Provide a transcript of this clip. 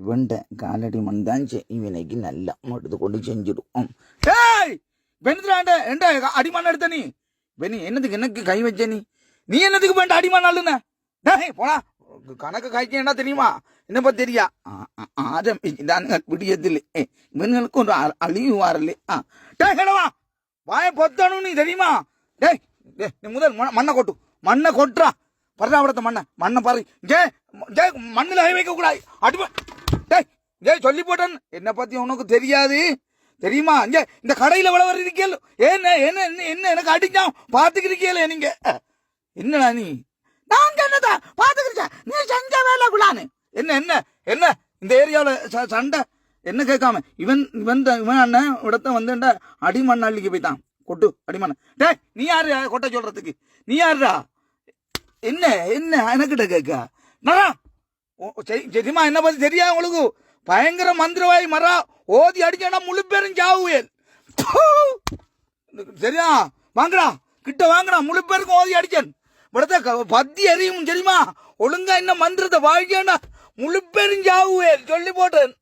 இவன்ட காலடி மண் தான் இவனைக்கு நல்லா எடுத்து கொண்டு செஞ்சிடும். டேய் பெண்ணுறாண்ட எந்த அடிமண் எடுத்த நீ பெண்ணி என்னதுக்கு எனக்கு கை வச்ச நீ என்னதுக்கு வேண்ட அடிமண் அள்ளுன? டேய் போடா, கணக்கு காய்க்க என்ன தெரியுமா? என்னப்பா தெரியா ஆரம்பிச்சுதானுங்க விடியதில்லை இவனுக்கு ஒரு அழிவு வரல. டேய் கிடவா வாய பொத்தணும் நீ தெரியுமா? டேய் நீ முதல் மண்ணை கொட்டுறா பரதாபடத்த மண்ணை பாரு. ஜே மண்ணில் கை வைக்க கூடாது அடிமை. டேய் ஜே சொல்லி போட்டேன் என்ன பத்தி உனக்கு தெரியாது தெரியுமா? இந்த கடையில் விளவர் இருக்கீங்க என்ன என்ன என்ன எனக்கு அடிச்சா பாத்துக்கிறீங்களே நீங்க. என்னடா நீ நாங்க என்னதா பாத்துக்கிறீங்க நீ செஞ்ச வேலை கூடான்னு என்ன என்ன என்ன இந்த ஏரியாவில் சண்டை என்ன கேட்காம இவன் அண்ணன் இடத்த வந்து அடிமண் அள்ளிக்கு போய்தான் கொட்டு அடிமண்ண. டேய் நீ யாரு கொட்ட சொல்றதுக்கு? நீ யாருடா? என்ன என்ன எனக்கிட்ட கேட்க தெரியுமா? என்ன பத்தி தெரியாது உங்களுக்கு? பயங்கர மந்திரவாய் மரா ஓதி அடிச்சா முழு பேரும் சாவுவேன். சரியா? வாங்கடா கிட்ட வாங்கடா, முழு பேருக்கும் ஓதி அடிச்சேன் படத்தை பத்தி அறியும் தெரியுமா? ஒழுங்கா என்ன மந்திரத்தை வாழ்க்கா முழு பேரும் சாவுவேன் சொல்லி போட்டேன்.